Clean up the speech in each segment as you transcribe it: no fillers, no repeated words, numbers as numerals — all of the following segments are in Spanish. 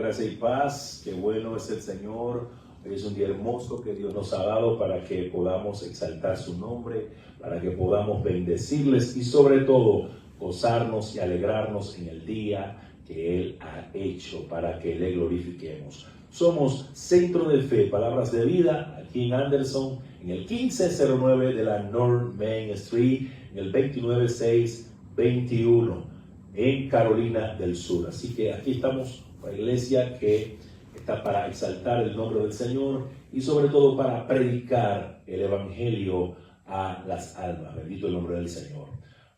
gracia y paz. Qué bueno es el Señor. Hoy es un día hermoso que Dios nos ha dado para que podamos exaltar su nombre, para que podamos bendecirles y sobre todo gozarnos y alegrarnos en el día que Él ha hecho para que le glorifiquemos. Somos Centro de Fe, Palabras de Vida, aquí en Anderson, en el 1509 de la North Main Street, en el 29621, en Carolina del Sur. Así que aquí estamos, una iglesia que está para exaltar el nombre del Señor y sobre todo para predicar el Evangelio a las almas. Bendito el nombre del Señor.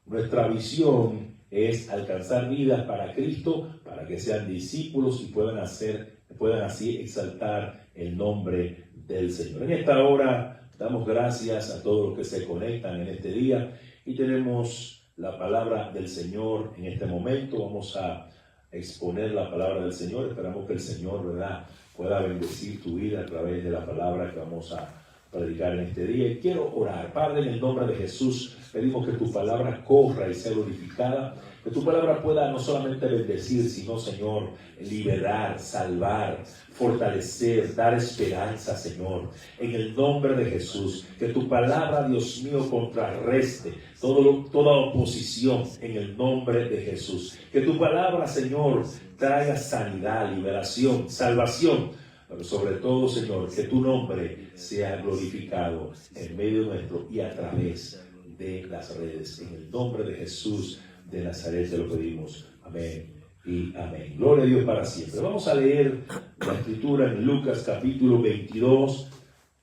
Nuestra visión es alcanzar vidas para Cristo, para que sean discípulos y puedan así exaltar el nombre del Señor. En esta hora damos gracias a todos los que se conectan en este día y tenemos la palabra del Señor en este momento. Vamos a exponer la palabra del Señor. Esperamos que el Señor, ¿verdad?, pueda bendecir tu vida a través de la palabra que vamos a predicar en este día. Y quiero orar. Padre, en el nombre de Jesús, pedimos que tu palabra corra y sea glorificada, que tu palabra pueda no solamente bendecir, sino, Señor, liberar, salvar, fortalecer, dar esperanza, Señor. En el nombre de Jesús, que tu palabra, Dios mío, contrarreste toda oposición en el nombre de Jesús. Que tu palabra, Señor, traiga sanidad, liberación, salvación. Pero sobre todo, Señor, que tu nombre sea glorificado en medio nuestro y a través de las redes. En el nombre de Jesús de Nazaret te lo pedimos. Amén y amén. Gloria a Dios para siempre. Vamos a leer la escritura en Lucas capítulo 22,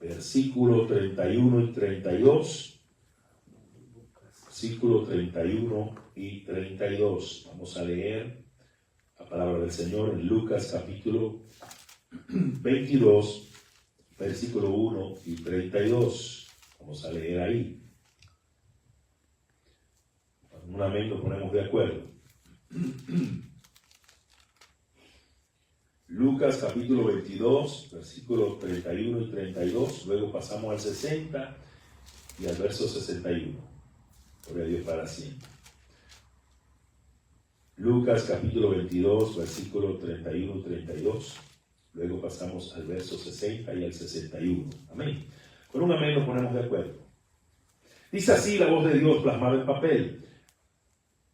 versículo 31 y 32. Versículo 31 y 32. Vamos a leer la palabra del Señor en Lucas capítulo 22, versículo 1 y 32. Vamos a leer ahí. En un amén nos ponemos de acuerdo. Lucas capítulo 22, versículos 31 y 32. Luego pasamos al 60 y al verso 61. Gloria a Dios para siempre. Lucas capítulo 22, versículos 31 y 32. Luego pasamos al verso 60 y al 61. Amén. Con un amén nos ponemos de acuerdo. Dice así la voz de Dios plasmada en papel.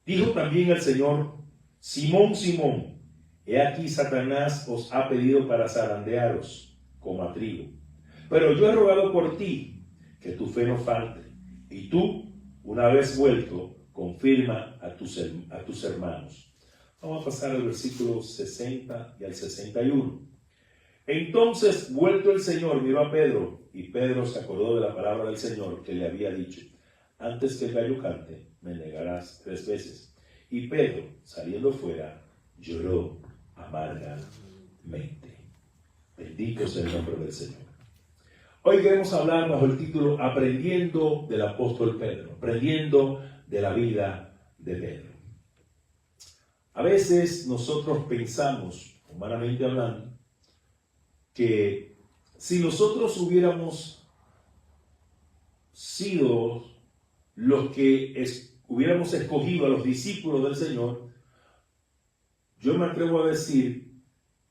Dijo también el Señor: Simón, Simón, he aquí Satanás os ha pedido para zarandearos como a trigo. Pero yo he rogado por ti, que tu fe no falte. Y tú, una vez vuelto, confirma a tus hermanos. Vamos a pasar al versículo 60 y al 61. Entonces, vuelto el Señor, miró a Pedro, y Pedro se acordó de la palabra del Señor que le había dicho: antes que el gallo cante, me negarás 3 veces. Y Pedro, saliendo fuera, lloró amargamente. Bendito sea el nombre del Señor. Hoy queremos hablar bajo el título Aprendiendo del apóstol Pedro, aprendiendo de la vida de Pedro. A veces nosotros pensamos, humanamente hablando, que si nosotros hubiéramos sido los que hubiéramos escogido a los discípulos del Señor, yo me atrevo a decir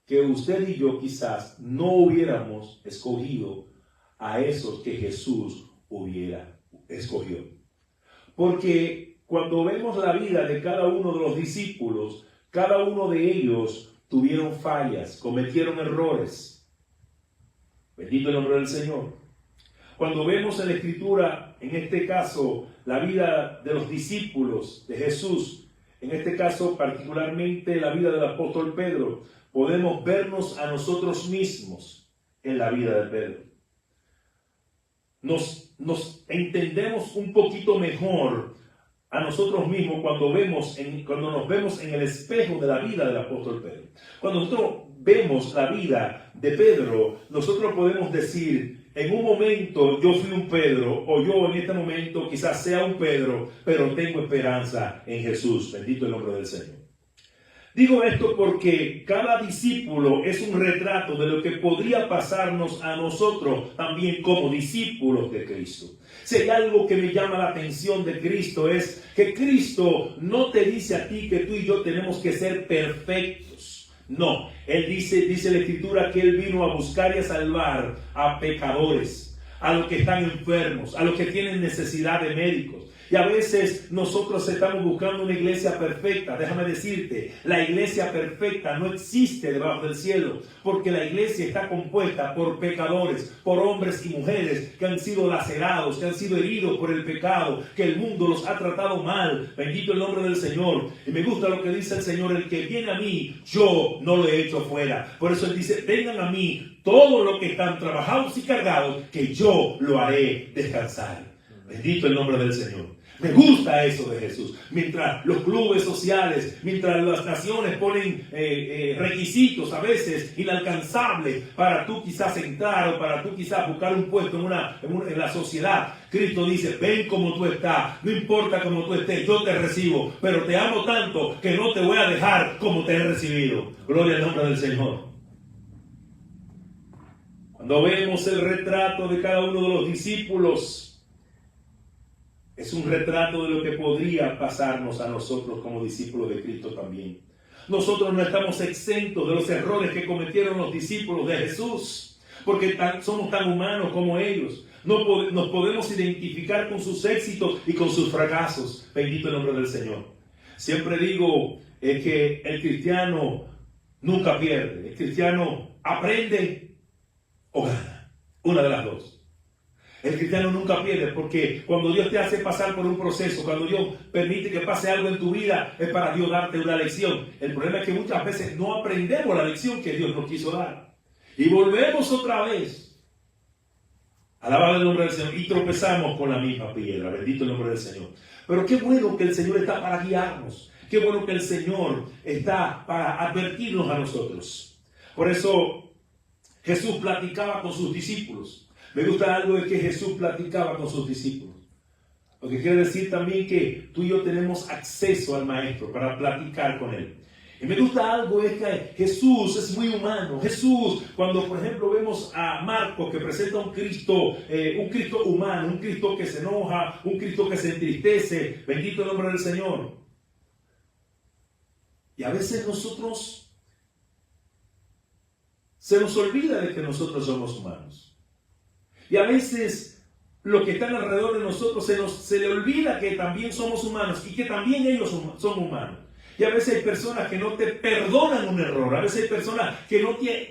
que usted y yo quizás no hubiéramos escogido a esos que Jesús hubiera escogido. Porque cuando vemos la vida de cada uno de los discípulos, cada uno de ellos tuvieron fallas, cometieron errores. Bendito el nombre del Señor. Cuando vemos en la Escritura, en este caso, la vida de los discípulos de Jesús, en este caso particularmente la vida del apóstol Pedro, podemos vernos a nosotros mismos en la vida de Pedro. Nos entendemos un poquito mejor a nosotros mismos cuando nos vemos en el espejo de la vida del apóstol Pedro. Cuando nosotros vemos la vida de Pedro, nosotros podemos decir: en un momento yo fui un Pedro, o yo en este momento quizás sea un Pedro, pero tengo esperanza en Jesús. Bendito el nombre del Señor. Digo esto porque cada discípulo es un retrato de lo que podría pasarnos a nosotros también como discípulos de Cristo. Si hay algo que me llama la atención de Cristo, es que Cristo no te dice a ti que tú y yo tenemos que ser perfectos. No, él dice la Escritura que él vino a buscar y a salvar a pecadores, a los que están enfermos, a los que tienen necesidad de médicos. Y a veces nosotros estamos buscando una iglesia perfecta. Déjame decirte, la iglesia perfecta no existe debajo del cielo, porque la iglesia está compuesta por pecadores, por hombres y mujeres que han sido lacerados, que han sido heridos por el pecado, que el mundo los ha tratado mal. Bendito el nombre del Señor. Y me gusta lo que dice el Señor: el que viene a mí, yo no lo he hecho fuera. Por eso él dice: vengan a mí todos los que están trabajados y cargados, que yo lo haré descansar. Bendito el nombre del Señor. Me gusta eso de Jesús. Mientras los clubes sociales, mientras las naciones ponen requisitos a veces inalcanzables para tú quizás entrar o para tú quizás buscar un puesto en la sociedad, Cristo dice: ven como tú estás, no importa como tú estés, yo te recibo, pero te amo tanto que no te voy a dejar como te he recibido. Gloria al nombre del Señor. Cuando vemos el retrato de cada uno de los discípulos, es un retrato de lo que podría pasarnos a nosotros como discípulos de Cristo también. Nosotros no estamos exentos de los errores que cometieron los discípulos de Jesús, porque somos tan humanos como ellos. Nos podemos identificar con sus éxitos y con sus fracasos. Bendito el nombre del Señor. Siempre digo que el cristiano nunca pierde. El cristiano aprende o gana. Una de las dos. El cristiano nunca pierde, porque cuando Dios te hace pasar por un proceso, cuando Dios permite que pase algo en tu vida, es para Dios darte una lección. El problema es que muchas veces no aprendemos la lección que Dios nos quiso dar. Y volvemos otra vez. Alabado el nombre del Señor. Y tropezamos con la misma piedra. Bendito el nombre del Señor. Pero qué bueno que el Señor está para guiarnos. Qué bueno que el Señor está para advertirnos a nosotros. Por eso Jesús platicaba con sus discípulos. Me gusta algo de que Jesús platicaba con sus discípulos. Lo que quiere decir también que tú y yo tenemos acceso al Maestro para platicar con Él. Y me gusta algo es que Jesús es muy humano. Jesús, cuando por ejemplo vemos a Marcos que presenta un Cristo humano, un Cristo que se enoja, un Cristo que se entristece. Bendito el nombre del Señor. Y a veces nosotros se nos olvida de que nosotros somos humanos. Y a veces los que están alrededor de nosotros se le olvida que también somos humanos y que también ellos son humanos. Y a veces hay personas que no te perdonan un error. A veces hay personas que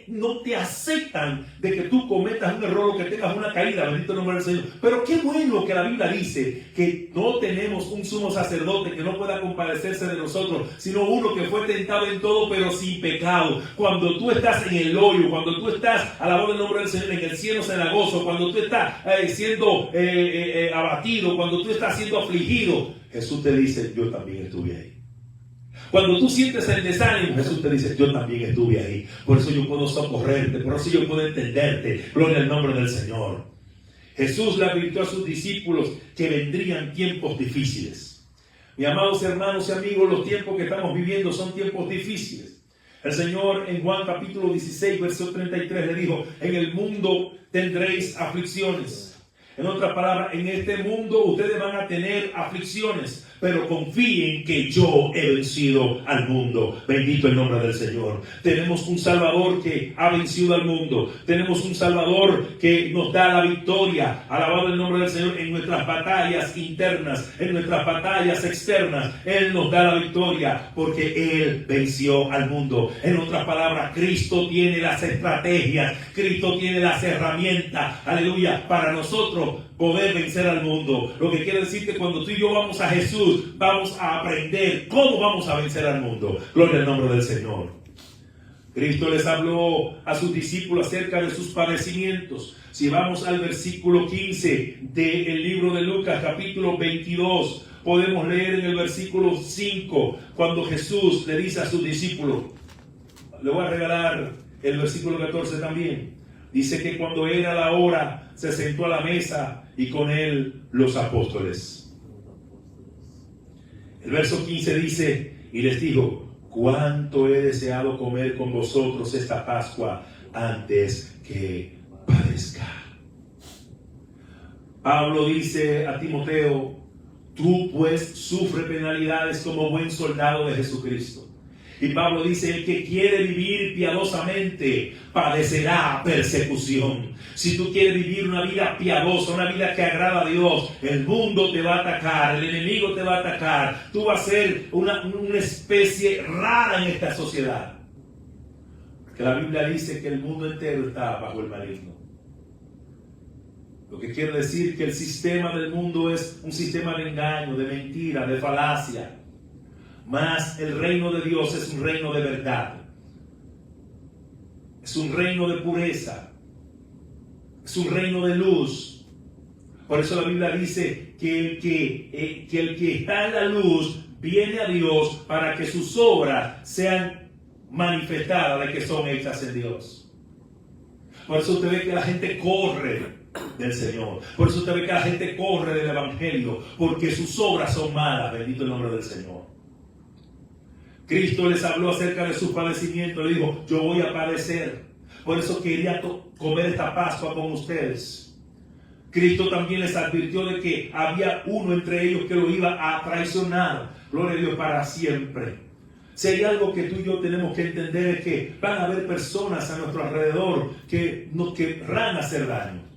no te aceptan de que tú cometas un error o que tengas una caída. Bendito el nombre del Señor. Pero qué bueno que la Biblia dice que no tenemos un sumo sacerdote que no pueda compadecerse de nosotros, sino uno que fue tentado en todo pero sin pecado. Cuando tú estás en el hoyo, cuando tú estás, alabado el nombre del Señor, en el cielo cenagoso, cuando tú estás siendo abatido, cuando tú estás siendo afligido, Jesús te dice: yo también estuve ahí. Cuando tú sientes el desánimo, Jesús te dice: yo también estuve ahí. Por eso yo puedo socorrerte, por eso yo puedo entenderte. Gloria al nombre del Señor. Jesús le advirtió a sus discípulos que vendrían tiempos difíciles. Mis amados hermanos y amigos, los tiempos que estamos viviendo son tiempos difíciles. El Señor en Juan capítulo 16, verso 33 le dijo: en el mundo tendréis aflicciones. En otras palabras, en este mundo ustedes van a tener aflicciones, pero confíen que yo he vencido al mundo. Bendito el nombre del Señor. Tenemos un Salvador que ha vencido al mundo. Tenemos un Salvador que nos da la victoria. Alabado el nombre del Señor en nuestras batallas internas, en nuestras batallas externas. Él nos da la victoria porque Él venció al mundo. En otras palabras, Cristo tiene las estrategias, Cristo tiene las herramientas, aleluya, para nosotros poder vencer al mundo. Lo que quiere decir que cuando tú y yo vamos a Jesús, vamos a aprender cómo vamos a vencer al mundo. Gloria al nombre del Señor. Cristo les habló a sus discípulos acerca de sus padecimientos. Si vamos al versículo 15 del libro de Lucas, capítulo 22, podemos leer en el versículo 5, cuando Jesús le dice a sus discípulos, le voy a regalar el versículo 14 también. Dice que cuando era la hora, se sentó a la mesa y con él los apóstoles. El verso 15 dice, y les dijo: cuánto he deseado comer con vosotros esta Pascua antes que padezca. Pablo dice a Timoteo: tú pues sufre penalidades como buen soldado de Jesucristo. Y Pablo dice, el que quiere vivir piadosamente padecerá persecución. Si tú quieres vivir una vida piadosa, una vida que agrada a Dios, el mundo te va a atacar, el enemigo te va a atacar. Tú vas a ser una especie rara en esta sociedad. Que la Biblia dice que el mundo entero está bajo el maligno. Lo que quiere decir que el sistema del mundo es un sistema de engaño, de mentira, de falacia. Mas el reino de Dios es un reino de verdad. Es un reino de pureza. Es un reino de luz. Por eso la Biblia dice que el que está en la luz viene a Dios para que sus obras sean manifestadas de que son hechas en Dios. Por eso usted ve que la gente corre del Señor. Por eso usted ve que la gente corre del Evangelio, porque sus obras son malas. Bendito el nombre del Señor. Cristo les habló acerca de su padecimiento. Le dijo, yo voy a padecer. Por eso quería comer esta Pascua con ustedes. Cristo también les advirtió de que había uno entre ellos que lo iba a traicionar. Gloria a Dios para siempre. Si hay algo que tú y yo tenemos que entender es que van a haber personas a nuestro alrededor que nos querrán hacer daño.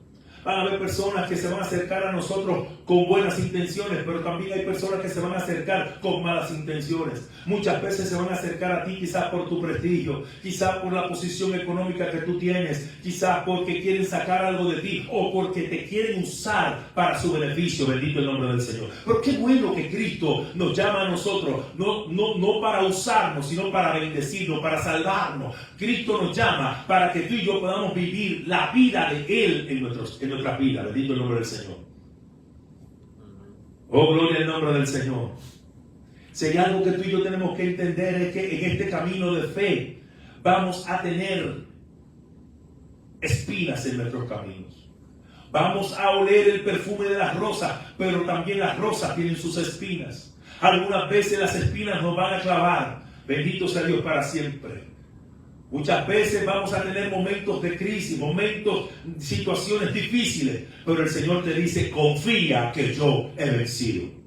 Van a haber personas que se van a acercar a nosotros con buenas intenciones, pero también hay personas que se van a acercar con malas intenciones. Muchas veces se van a acercar a ti quizás por tu prestigio, quizás por la posición económica que tú tienes, quizás porque quieren sacar algo de ti o porque te quieren usar para su beneficio. Bendito el nombre del Señor. Pero qué bueno que Cristo nos llama a nosotros, no para usarnos, sino para bendecirnos, para salvarnos. Cristo nos llama para que tú y yo podamos vivir la vida de Él en nuestra vida. Bendito el nombre del Señor. Oh, gloria al nombre del Señor. Si hay algo que tú y yo tenemos que entender es que en este camino de fe vamos a tener espinas en nuestros caminos. Vamos a oler el perfume de las rosas, pero también las rosas tienen sus espinas. Algunas veces las espinas nos van a clavar. Bendito sea Dios para siempre. Muchas veces vamos a tener momentos de crisis, situaciones difíciles, pero el Señor te dice, confía que yo he vencido.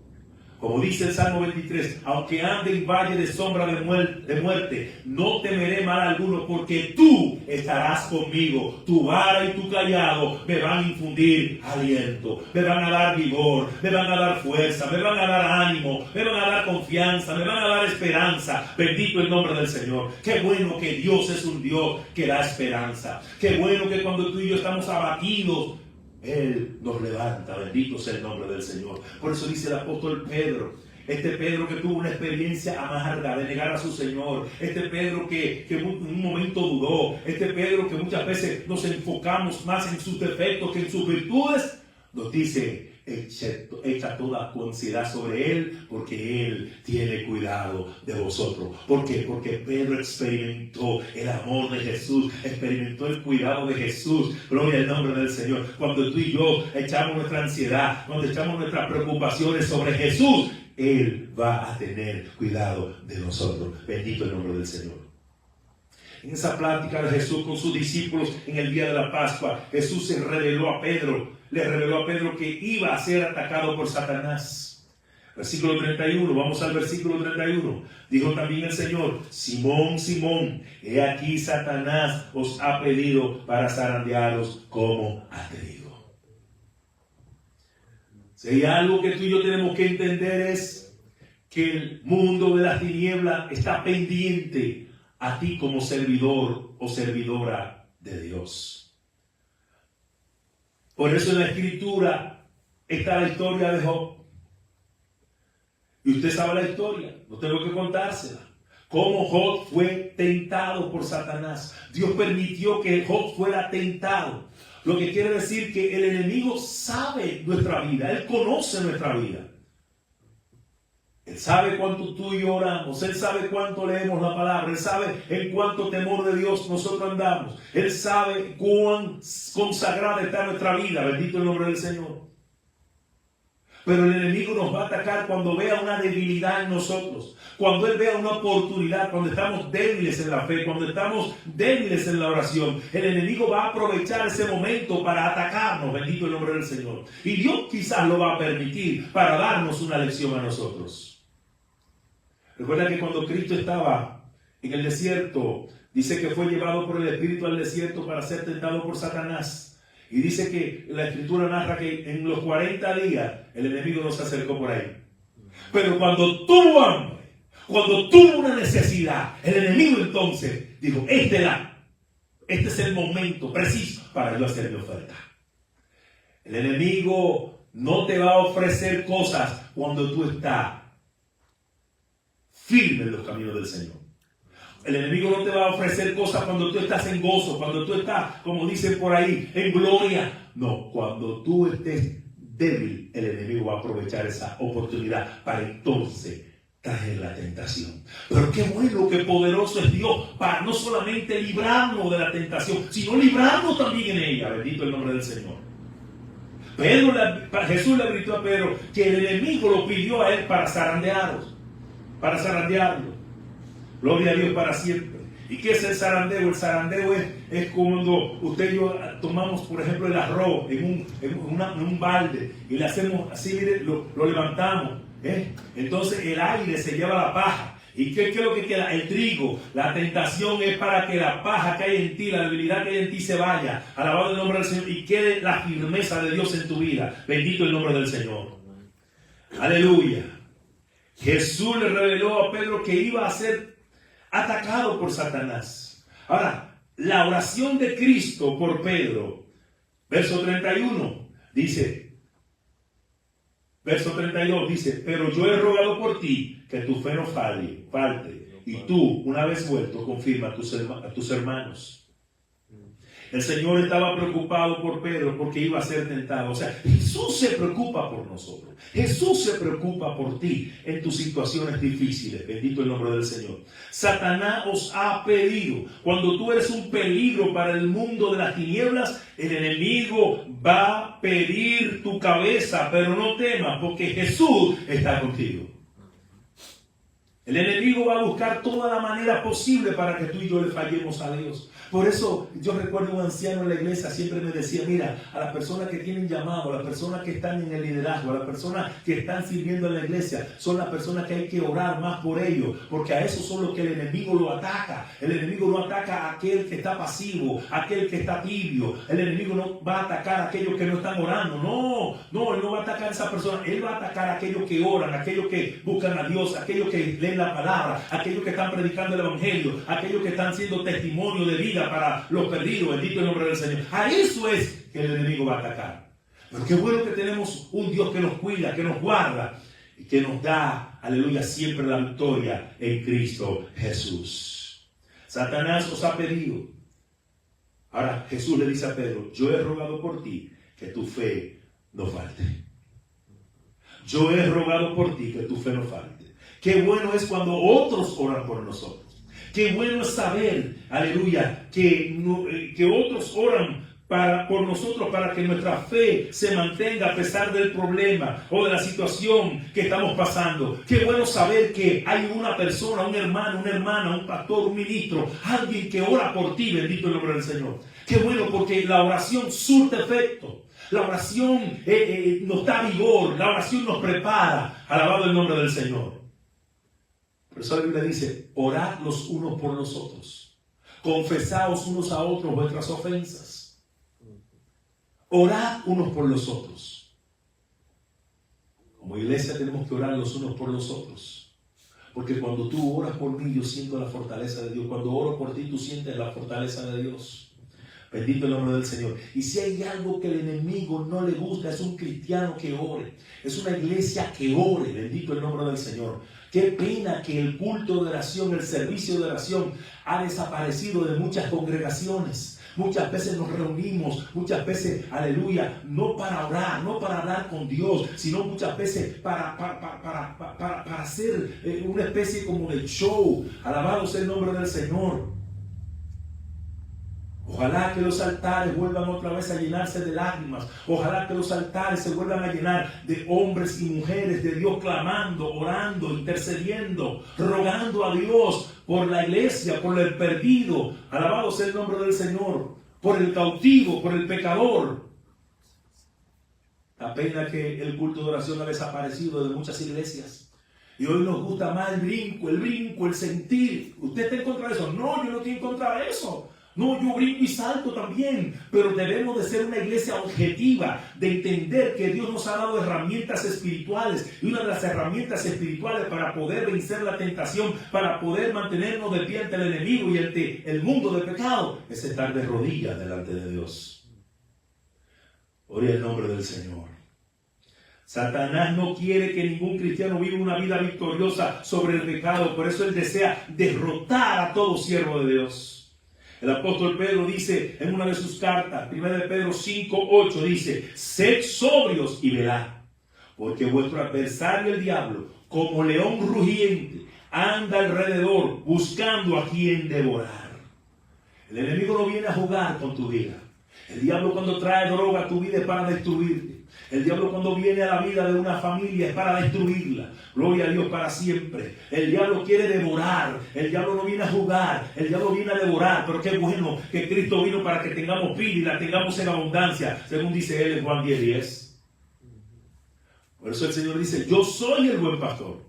Como dice el Salmo 23, aunque ande en valle de sombra de muerte, no temeré mal alguno, porque tú estarás conmigo. Tu vara y tu callado me van a infundir aliento, me van a dar vigor, me van a dar fuerza, me van a dar ánimo, me van a dar confianza, me van a dar esperanza. Bendito el nombre del Señor. Qué bueno que Dios es un Dios que da esperanza. Qué bueno que cuando tú y yo estamos abatidos, Él nos levanta. Bendito sea el nombre del Señor. Por eso dice el apóstol Pedro, este Pedro que tuvo una experiencia amarga de negar a su Señor, este Pedro que en un momento dudó, este Pedro que muchas veces nos enfocamos más en sus defectos que en sus virtudes, nos dice, echa toda tu ansiedad sobre Él, porque Él tiene cuidado de vosotros. ¿Por qué? Porque Pedro experimentó el amor de Jesús, experimentó el cuidado de Jesús. Gloria al nombre del Señor. Cuando tú y yo echamos nuestra ansiedad, cuando echamos nuestras preocupaciones sobre Jesús, Él va a tener cuidado de nosotros. Bendito el nombre del Señor. En esa plática de Jesús con sus discípulos en el día de la Pascua, Jesús le reveló a Pedro que iba a ser atacado por Satanás. Versículo 31, vamos al versículo 31. Dijo también el Señor, Simón, Simón, he aquí Satanás os ha pedido para zarandearos como a trigo. Si hay algo que tú y yo tenemos que entender es que el mundo de las tinieblas está pendiente a ti como servidor o servidora de Dios. Por eso en la Escritura está la historia de Job. Y usted sabe la historia, no tengo que contársela. Cómo Job fue tentado por Satanás. Dios permitió que Job fuera tentado. Lo que quiere decir que el enemigo sabe nuestra vida, él conoce nuestra vida. Él sabe cuánto tú y yo oramos, Él sabe cuánto leemos la palabra, Él sabe en cuánto temor de Dios nosotros andamos, Él sabe cuán consagrada está nuestra vida. Bendito el nombre del Señor. Pero el enemigo nos va a atacar cuando vea una debilidad en nosotros, cuando Él vea una oportunidad, cuando estamos débiles en la fe, cuando estamos débiles en la oración. El enemigo va a aprovechar ese momento para atacarnos. Bendito el nombre del Señor. Y Dios quizás lo va a permitir para darnos una lección a nosotros. Recuerda que cuando Cristo estaba en el desierto, dice que fue llevado por el Espíritu al desierto para ser tentado por Satanás. Y dice que la Escritura narra que en los 40 días el enemigo no se acercó por ahí. Pero cuando tuvo hambre, cuando tuvo una necesidad, el enemigo entonces dijo, este es el momento preciso para yo hacer mi oferta. El enemigo no te va a ofrecer cosas cuando tú estás firme en los caminos del Señor. El enemigo no te va a ofrecer cosas cuando tú estás en gozo, cuando tú estás, como dicen por ahí, en gloria. No, cuando tú estés débil, el enemigo va a aprovechar esa oportunidad para entonces traer la tentación. Pero qué bueno, qué poderoso es Dios para no solamente librarnos de la tentación, sino librarnos también en ella. Bendito el nombre del Señor. Jesús le gritó a Pedro que el enemigo lo pidió a él para zarandearlo. Gloria a Dios para siempre. ¿Y qué es el zarandeo? El zarandeo es cuando usted y yo tomamos, por ejemplo, el arroz en un balde y le hacemos así, mire, lo levantamos. Entonces el aire se lleva la paja. ¿Y qué es lo que queda? El trigo. La tentación es para que la paja que hay en ti, la debilidad que hay en ti se vaya. Alabado el nombre del Señor y quede la firmeza de Dios en tu vida. Bendito el nombre del Señor. Aleluya. Jesús le reveló a Pedro que iba a ser atacado por Satanás. Ahora, la oración de Cristo por Pedro, verso 31, dice, verso 32 dice, pero yo he rogado por ti que tu fe no falte, y tú, una vez vuelto, confirma a tus hermanos. El Señor estaba preocupado por Pedro porque iba a ser tentado. O sea, Jesús se preocupa por nosotros. Jesús se preocupa por ti en tus situaciones difíciles. Bendito el nombre del Señor. Satanás os ha pedido. Cuando tú eres un peligro para el mundo de las tinieblas, el enemigo va a pedir tu cabeza. Pero no temas porque Jesús está contigo. El enemigo va a buscar toda la manera posible para que tú y yo le fallemos a Dios. Por eso yo recuerdo un anciano en la iglesia siempre me decía, mira, a las personas que tienen llamado, a las personas que están en el liderazgo, a las personas que están sirviendo en la iglesia, son las personas que hay que orar más por ellos, porque a esos son los que el enemigo lo ataca. El enemigo no ataca a aquel que está pasivo, a aquel que está tibio. El enemigo no va a atacar a aquellos que no están orando. No, él no va a atacar a esa persona. Él va a atacar a aquellos que oran, a aquellos que buscan a Dios, a aquellos que leen la palabra, a aquellos que están predicando el evangelio, a aquellos que están siendo testimonio de vida para los perdidos. Bendito el nombre del Señor. A eso es que el enemigo va a atacar. Pero qué bueno que tenemos un Dios que nos cuida, que nos guarda y que nos da, aleluya, siempre la victoria en Cristo Jesús. Satanás os ha pedido. Ahora Jesús le dice a Pedro, yo he rogado por ti que tu fe no falte. Yo he rogado por ti que tu fe no falte. Qué bueno es cuando otros oran por nosotros. Qué bueno es saber, aleluya, que otros oran por nosotros para que nuestra fe se mantenga a pesar del problema o de la situación que estamos pasando. Qué bueno saber que hay una persona, un hermano, una hermana, un pastor, un ministro, alguien que ora por ti, bendito el nombre del Señor. Qué bueno porque la oración surte efecto. La oración nos da vigor, la oración nos prepara. Alabado el nombre del Señor. Por eso la Biblia dice, orad los unos por los otros. Confesaos unos a otros vuestras ofensas. Orad unos por los otros. Como iglesia tenemos que orar los unos por los otros. Porque cuando tú oras por mí, yo siento la fortaleza de Dios. Cuando oro por ti, tú sientes la fortaleza de Dios. Bendito el nombre del Señor. Y si hay algo que el enemigo no le gusta, es un cristiano que ore. Es una iglesia que ore. Bendito el nombre del Señor. Qué pena que el culto de oración, el servicio de oración ha desaparecido de muchas congregaciones. Muchas veces nos reunimos, muchas veces, aleluya, no para orar, no para hablar con Dios, sino muchas veces para hacer una especie como de show. Alabado sea el nombre del Señor. Ojalá que los altares vuelvan otra vez a llenarse de lágrimas. Ojalá que los altares se vuelvan a llenar de hombres y mujeres de Dios clamando, orando, intercediendo, rogando a Dios por la iglesia, por el perdido. Alabado sea el nombre del Señor. Por el cautivo, por el pecador. La pena que el culto de oración ha desaparecido de muchas iglesias. Y hoy nos gusta más el brinco, el sentir. ¿Usted está en contra de eso? No, yo no estoy en contra de eso. No, yo brinco y salto también. Pero debemos de ser una iglesia objetiva, de entender que Dios nos ha dado herramientas espirituales. Y una de las herramientas espirituales para poder vencer la tentación, para poder mantenernos de pie ante el enemigo y ante el mundo del pecado, es estar de rodillas delante de Dios. Gloria al nombre del Señor. Satanás no quiere que ningún cristiano viva una vida victoriosa sobre el pecado. Por eso él desea derrotar a todo siervo de Dios. El apóstol Pedro dice en una de sus cartas, 1 de Pedro 5:8, dice: sed sobrios y velad, porque vuestro adversario el diablo, como león rugiente, anda alrededor buscando a quien devorar. El enemigo no viene a jugar con tu vida. El diablo, cuando trae droga a tu vida, es para destruirte. El diablo, cuando viene a la vida de una familia, es para destruirla. Gloria a Dios para siempre. El diablo quiere devorar. El diablo no viene a jugar. El diablo viene a devorar. Pero qué bueno que Cristo vino para que tengamos vida y la tengamos en abundancia, según dice él en Juan 10:10. Por eso el Señor dice: yo soy el buen pastor.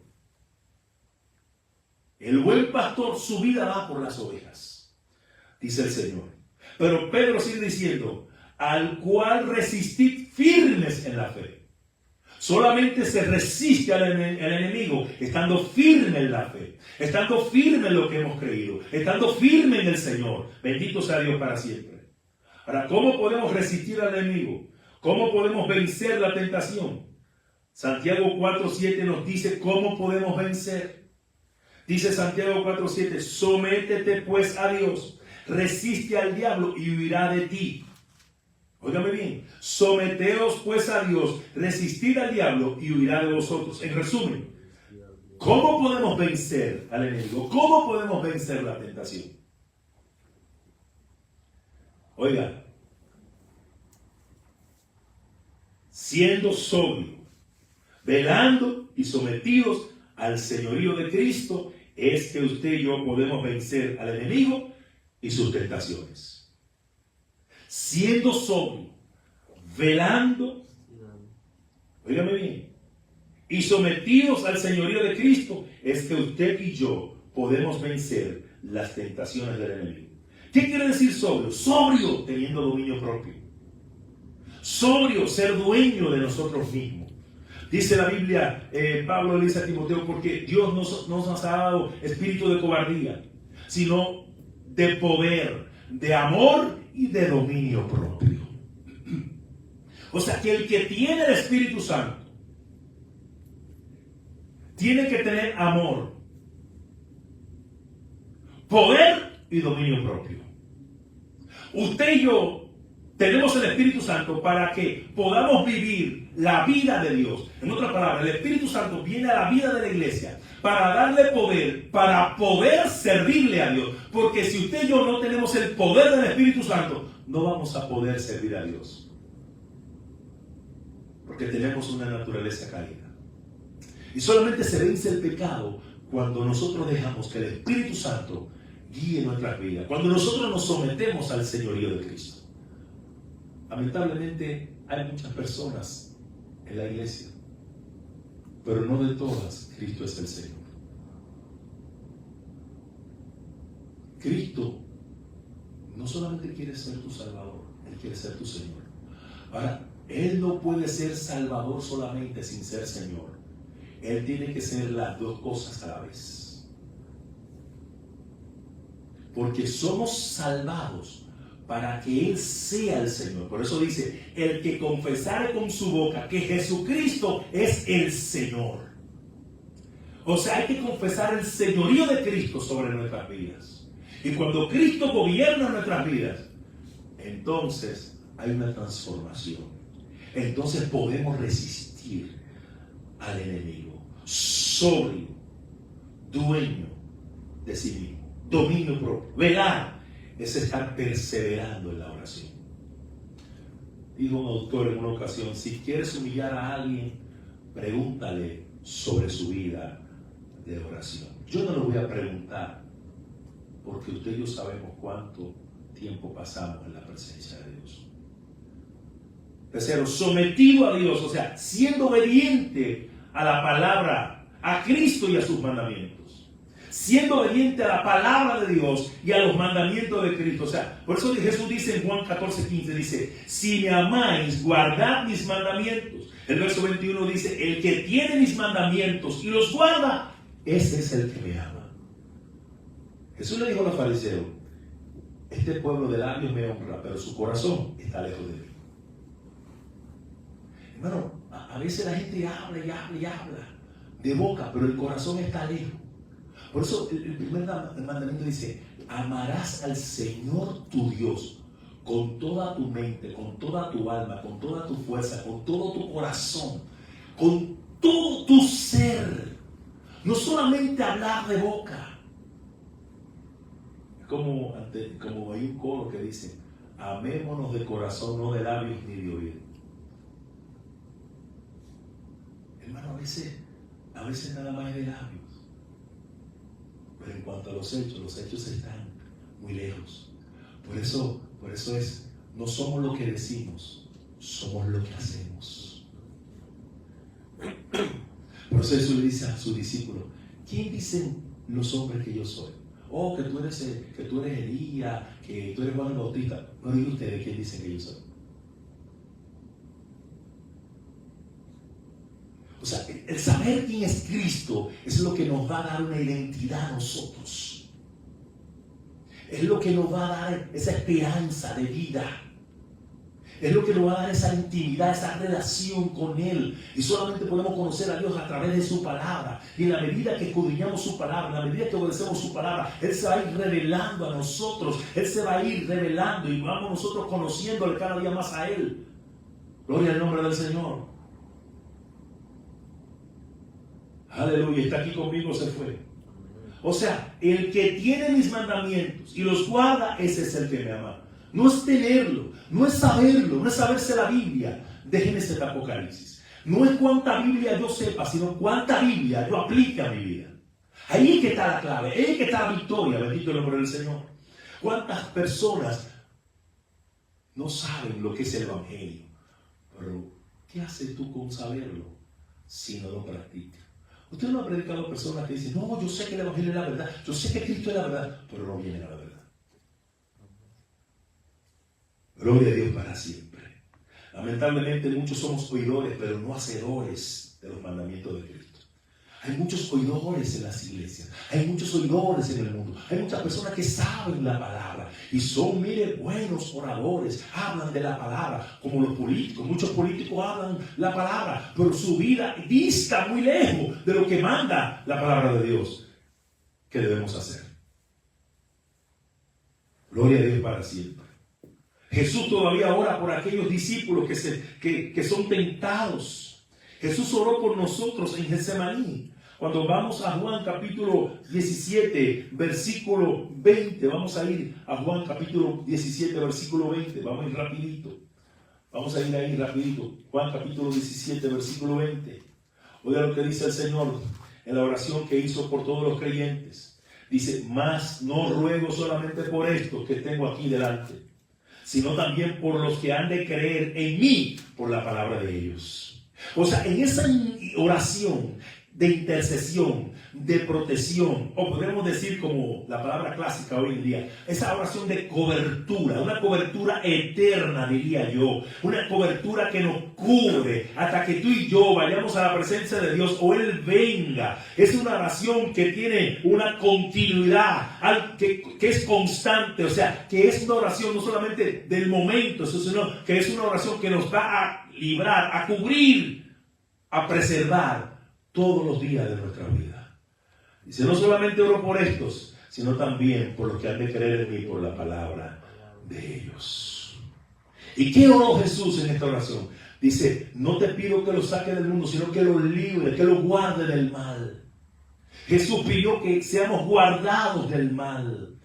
El buen pastor su vida da por las ovejas, dice el Señor. Pero Pedro sigue diciendo: al cual resistid firmes en la fe. Solamente se resiste al enemigo estando firme en la fe, estando firme en lo que hemos creído, estando firme en el Señor. Bendito sea Dios para siempre. Ahora, ¿cómo podemos resistir al enemigo? ¿Cómo podemos vencer la tentación? Santiago 4:7 nos dice cómo podemos vencer. Dice Santiago 4:7: sométete pues a Dios, resiste al diablo y huirá de ti. Óigame bien: someteos pues a Dios, resistid al diablo y huirá de vosotros. En resumen, ¿cómo podemos vencer al enemigo? ¿Cómo podemos vencer la tentación? Oiga, siendo sobrio, velando y sometidos al señorío de Cristo, es que usted y yo podemos vencer al enemigo y sus tentaciones. Siendo sobrio, velando, óigame bien, y sometidos al señorío de Cristo, es que usted y yo podemos vencer las tentaciones del enemigo. ¿Qué quiere decir sobrio? Sobrio, teniendo dominio propio. Sobrio, ser dueño de nosotros mismos. Dice la Biblia, Pablo le dice a Timoteo: porque Dios no nos ha dado espíritu de cobardía, sino de poder, de amor y de dominio propio. O sea que el que tiene el Espíritu Santo tiene que tener amor, poder y dominio propio. Usted y yo tenemos el Espíritu Santo para que podamos vivir la vida de Dios. En otras palabras, el Espíritu Santo viene a la vida de la iglesia para darle poder, para poder servirle a Dios. Porque si usted y yo no tenemos el poder del Espíritu Santo, no vamos a poder servir a Dios. Porque tenemos una naturaleza caída. Y solamente se vence el pecado cuando nosotros dejamos que el Espíritu Santo guíe nuestras vidas. Cuando nosotros nos sometemos al señorío de Cristo. Lamentablemente hay muchas personas en la iglesia, pero no de todas Cristo es el Señor. Cristo no solamente quiere ser tu Salvador, Él quiere ser tu Señor. Ahora, Él no puede ser Salvador solamente sin ser Señor. Él tiene que ser las dos cosas a la vez. Porque somos salvados para que Él sea el Señor. Por eso dice: el que confesare con su boca que Jesucristo es el Señor. O sea, hay que confesar el señorío de Cristo sobre nuestras vidas. Y cuando Cristo gobierna nuestras vidas, entonces hay una transformación. Entonces podemos resistir al enemigo. Sobrio, dueño de sí mismo, dominio propio, velar. Es estar perseverando en la oración. Dijo un autor en una ocasión: si quieres humillar a alguien, pregúntale sobre su vida de oración. Yo no lo voy a preguntar, porque usted y yo sabemos cuánto tiempo pasamos en la presencia de Dios. Tercero, sometido a Dios, o sea, siendo obediente a la palabra, a Cristo y a sus mandamientos, siendo obediente a la palabra de Dios y a los mandamientos de Cristo. O sea, por eso Jesús dice en Juan 14:15, dice, si me amáis, guardad mis mandamientos. El verso 21 dice, el que tiene mis mandamientos y los guarda, ese es el que me ama. Jesús le dijo a los fariseos, este pueblo de labios me honra, pero su corazón está lejos de mí. Hermano, a veces la gente habla y habla y habla de boca, pero el corazón está lejos. Por eso el primer mandamiento dice, amarás al Señor tu Dios con toda tu mente, con toda tu alma, con toda tu fuerza, con todo tu corazón, con todo tu ser. No solamente hablar de boca. Como hay un coro que dice, amémonos de corazón, no de labios ni de oído. Hermano, a veces nada más es de labios. Pero en cuanto a los hechos están muy lejos. Por eso no somos lo que decimos, somos lo que hacemos. Por eso Jesús le dice a sus discípulos, ¿quién dicen los hombres que yo soy? Oh, que tú eres Elías, que tú eres Juan el Bautista. Pero ¿y ustedes quién dicen que yo soy? O sea, el saber quién es Cristo es lo que nos va a dar una identidad a nosotros. Es lo que nos va a dar esa esperanza de vida. Es lo que nos va a dar esa intimidad, esa relación con Él. Y solamente podemos conocer a Dios a través de su palabra. Y en la medida que escudriñamos su palabra, en la medida que obedecemos su palabra, Él se va a ir revelando a nosotros. Él se va a ir revelando y vamos nosotros conociéndole cada día más a Él. Gloria al nombre del Señor. Aleluya, está aquí conmigo, se fue. O sea, el que tiene mis mandamientos y los guarda, ese es el que me ama. No es tenerlo, no es saberlo, no es saberse la Biblia de Génesis a Apocalipsis. No es cuánta Biblia yo sepa, sino cuánta Biblia yo aplique a mi vida. Ahí es que está la clave, ahí es que está la victoria, bendito el nombre del Señor. ¿Cuántas personas no saben lo que es el Evangelio? Pero, ¿qué haces tú con saberlo si no lo practicas? Usted no ha predicado a personas que dicen, no, yo sé que el Evangelio es la verdad, yo sé que Cristo es la verdad, pero no vienen a la verdad. Gloria a Dios para siempre. Lamentablemente muchos somos oidores, pero no hacedores de los mandamientos de Cristo. Hay muchos oidores en las iglesias, hay muchos oidores en el mundo, hay muchas personas que saben la palabra y son, mire, buenos oradores, hablan de la palabra, como los políticos. Muchos políticos hablan la palabra, pero su vida dista muy lejos de lo que manda la palabra de Dios. ¿Qué debemos hacer? Gloria a Dios para siempre. Jesús todavía ora por aquellos discípulos que son tentados. Jesús oró por nosotros en Getsemaní. Cuando vamos a Juan capítulo 17, versículo 20, vamos a ir a Juan capítulo 17, versículo 20, vamos a ir rapidito. Vamos a ir ahí rapidito. Juan capítulo 17, versículo 20. Oiga lo que dice el Señor en la oración que hizo por todos los creyentes. Dice, mas no ruego solamente por estos que tengo aquí delante, sino también por los que han de creer en mí por la palabra de ellos. O sea, en esa oración de intercesión, de protección, o podemos decir como la palabra clásica hoy en día, esa oración de cobertura, una cobertura eterna, diría yo, una cobertura que nos cubre hasta que tú y yo vayamos a la presencia de Dios o Él venga. Es una oración que tiene una continuidad, que es constante, o sea, que es una oración no solamente del momento, sino que es una oración que nos va a librar, a cubrir, a preservar todos los días de nuestra vida. Dice, no solamente oro por estos, sino también por los que han de creer en mí por la palabra de ellos. ¿Y qué oró Jesús en esta oración? Dice, no te pido que los saque del mundo, sino que los libre, que los guarde del mal. Jesús pidió que seamos guardados del mal.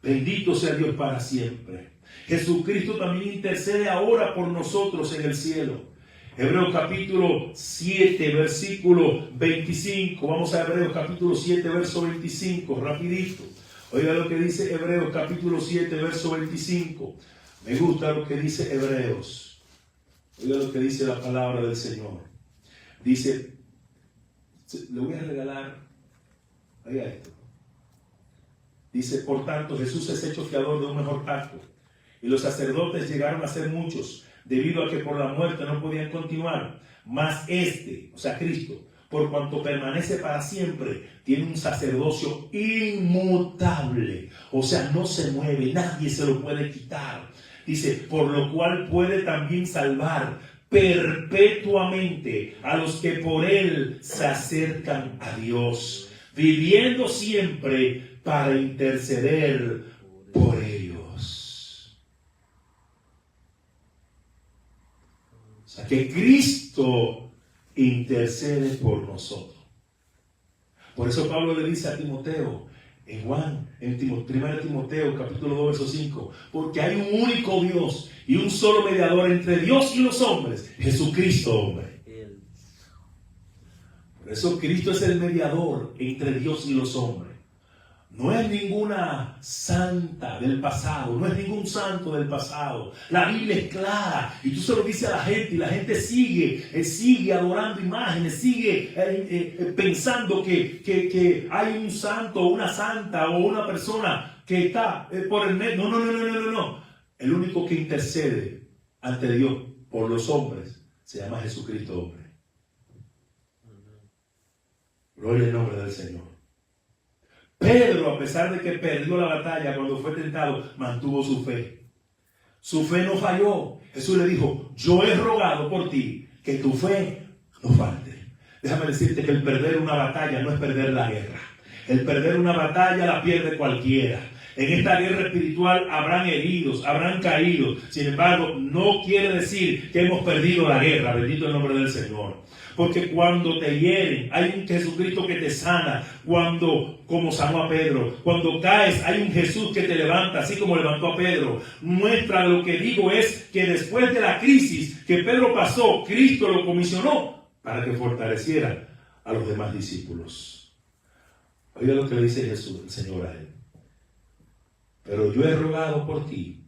Bendito sea Dios para siempre. Jesucristo también intercede ahora por nosotros en el cielo. Hebreos capítulo 7, versículo 25. Vamos a Hebreos capítulo 7, verso 25, rapidito. Oiga lo que dice Hebreos capítulo 7, verso 25. Me gusta lo que dice Hebreos. Oiga lo que dice la palabra del Señor. Dice, le voy a regalar, oiga esto. Dice, por tanto, Jesús es hecho fiador de un mejor pacto. Y los sacerdotes llegaron a ser muchos, debido a que por la muerte no podían continuar. Mas este, o sea, Cristo, por cuanto permanece para siempre, tiene un sacerdocio inmutable. O sea, no se mueve, nadie se lo puede quitar. Dice, por lo cual puede también salvar perpetuamente a los que por él se acercan a Dios, viviendo siempre para interceder por ellos. O sea, que Cristo intercede por nosotros. Por eso Pablo le dice a Timoteo, en 1 Timoteo capítulo 2 verso 5, porque hay un único Dios y un solo mediador entre Dios y los hombres, Jesucristo hombre. Por eso Cristo es el mediador entre Dios y los hombres. No es ninguna santa del pasado, no es ningún santo del pasado. La Biblia es clara y tú se lo dices a la gente y la gente sigue adorando imágenes, sigue pensando que hay un santo o una santa o una persona que está por el medio. No. El único que intercede ante Dios por los hombres se llama Jesucristo hombre. Gloria al nombre del Señor. Pedro, a pesar de que perdió la batalla cuando fue tentado, mantuvo su fe. Su fe no falló. Jesús le dijo, yo he rogado por ti que tu fe no falte. Déjame decirte que el perder una batalla no es perder la guerra. El perder una batalla la pierde cualquiera. En esta guerra espiritual habrán heridos, habrán caídos. Sin embargo, no quiere decir que hemos perdido la guerra. Bendito el nombre del Señor. Porque cuando te hieren, hay un Jesucristo que te sana. Cuando, como sanó a Pedro, cuando caes, hay un Jesús que te levanta, así como levantó a Pedro. Muestra, lo que digo es que después de la crisis que Pedro pasó, Cristo lo comisionó para que fortaleciera a los demás discípulos. Oiga lo que le dice Jesús, el Señor, a él. Pero yo he rogado por ti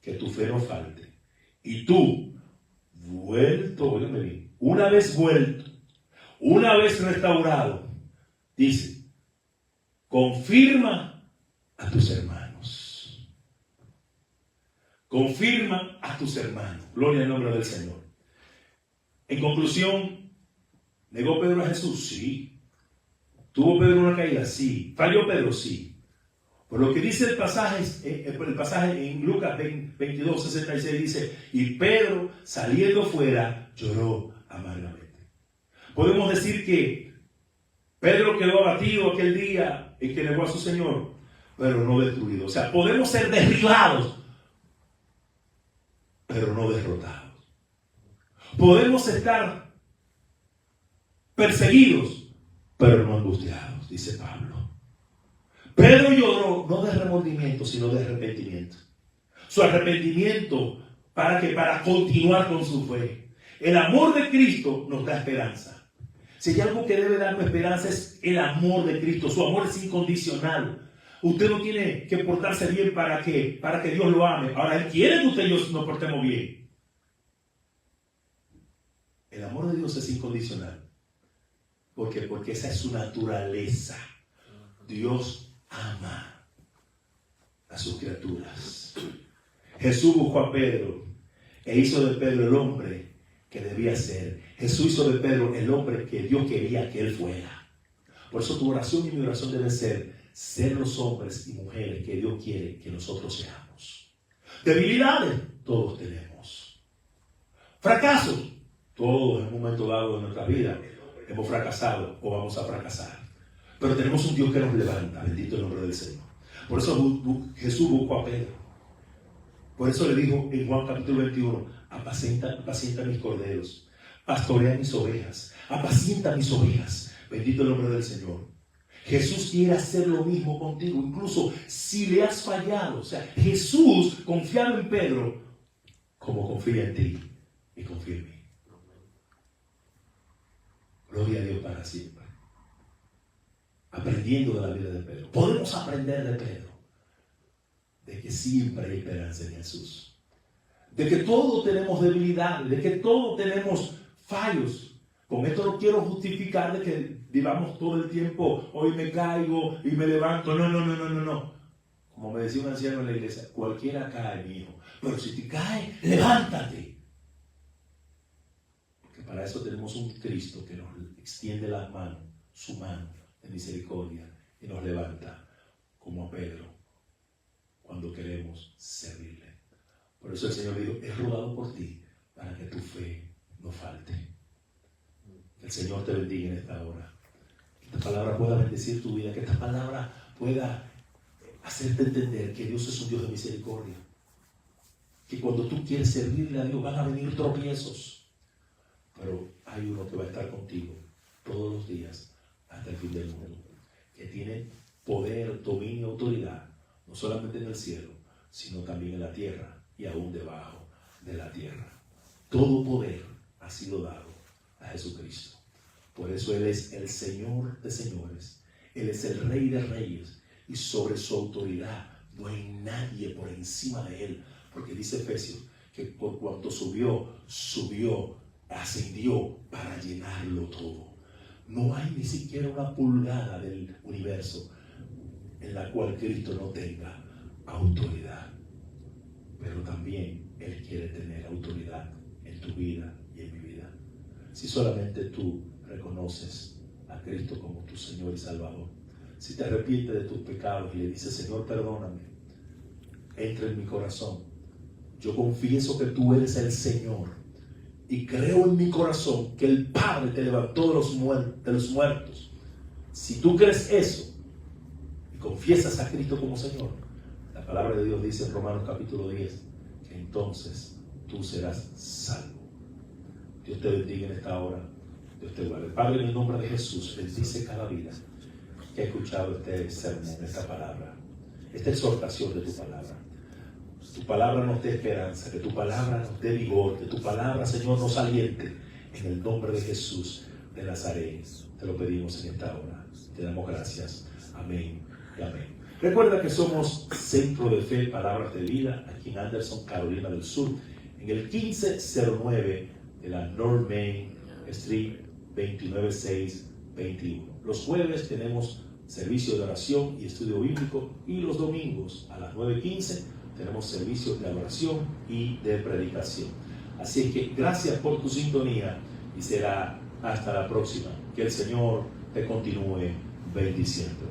que tu fe no falte. Y tú, vuelto, óigame bien, una vez vuelto, una vez restaurado, dice, confirma a tus hermanos. Confirma a tus hermanos. Gloria al nombre del Señor. En conclusión, ¿negó Pedro a Jesús? Sí. ¿Tuvo Pedro una caída? Sí. ¿Falló Pedro? Sí. Por lo que dice el pasaje en Lucas 22, 66 dice, y Pedro saliendo fuera lloró amargamente. Podemos decir que Pedro quedó abatido aquel día en que negó a su Señor, pero no destruido. O sea, podemos ser derribados, pero no derrotados. Podemos estar perseguidos, pero no angustiados, dice Pablo. Pedro lloró no de remordimiento, sino de arrepentimiento. Su arrepentimiento para continuar con su fe. El amor de Cristo nos da esperanza. Si hay algo que debe darnos esperanza es el amor de Cristo. Su amor es incondicional. Usted no tiene que portarse bien para que Dios lo ame. Ahora, Él quiere que usted y yo nos portemos bien. El amor de Dios es incondicional. ¿Por qué? Porque esa es su naturaleza. Dios ama a sus criaturas. Jesús buscó a Pedro e hizo de Pedro el hombre que debía ser. Jesús hizo de Pedro el hombre que Dios quería que él fuera. Por eso tu oración y mi oración debe ser los hombres y mujeres que Dios quiere que nosotros seamos. Debilidades, todos tenemos. Fracasos, todos en un momento dado de nuestra vida hemos fracasado o vamos a fracasar. Pero tenemos un Dios que nos levanta, bendito el nombre del Señor. Por eso Jesús buscó a Pedro. Por eso le dijo en Juan capítulo 21, apacienta mis corderos, pastorea mis ovejas, apacienta mis ovejas, bendito el nombre del Señor. Jesús quiere hacer lo mismo contigo, incluso si le has fallado. O sea, Jesús confiaba en Pedro como confía en ti y confía en mí. Gloria a Dios para siempre. Aprendiendo de la vida de Pedro. Podemos aprender de Pedro. De que siempre hay esperanza en Jesús. De que todos tenemos debilidades. De que todos tenemos fallos. Con esto no quiero justificar de que vivamos todo el tiempo, hoy me caigo y me levanto. No. Como me decía un anciano en la iglesia, cualquiera cae, mi hijo. Pero si te caes, levántate. Porque para eso tenemos un Cristo que nos extiende las manos, su mano de misericordia, y nos levanta, como a Pedro, cuando queremos servirle. Por eso el Señor dijo, he rogado por ti, para que tu fe no falte. Que el Señor te bendiga en esta hora. Que esta palabra pueda bendecir tu vida, que esta palabra pueda hacerte entender que Dios es un Dios de misericordia. Que cuando tú quieres servirle a Dios van a venir tropiezos. Pero hay uno que va a estar contigo todos los días hasta el fin del mundo. Que tiene poder, dominio y autoridad, no solamente en el cielo, sino también en la tierra y aún debajo de la tierra. Todo poder ha sido dado a Jesucristo. Por eso Él es el Señor de señores. Él es el Rey de reyes. Y sobre su autoridad no hay nadie por encima de Él. Porque dice Efesios que por cuanto subió, ascendió para llenarlo todo. No hay ni siquiera una pulgada del universo en la cual Cristo no tenga autoridad. Pero también Él quiere tener autoridad en tu vida y en mi vida. Si solamente tú reconoces a Cristo como tu Señor y Salvador, si te arrepientes de tus pecados y le dices, Señor, perdóname, entra en mi corazón, yo confieso que tú eres el Señor y creo en mi corazón que el Padre te levantó de los muertos. Si tú crees eso y confiesas a Cristo como Señor, la palabra de Dios dice en Romanos capítulo 10 que entonces tú serás salvo. Dios te bendiga en esta hora. Dios te guarde. Padre, en el nombre de Jesús, bendice cada vida que ha escuchado este sermón, esta palabra, esta exhortación de tu palabra. Tu palabra nos dé esperanza, que tu palabra nos dé vigor, que tu palabra, Señor, nos aliente. En el nombre de Jesús de Nazaret, te lo pedimos en esta hora. Te damos gracias. Amén y amén. Recuerda que somos Centro de Fe, Palabras de Vida, aquí en Anderson, Carolina del Sur, en el 1509 de la North Main Street 29621. Los jueves tenemos servicio de oración y estudio bíblico, y los domingos a las 9:15 tenemos servicios de adoración y de predicación. Así es que gracias por tu sintonía y será hasta la próxima. Que el Señor te continúe bendiciendo.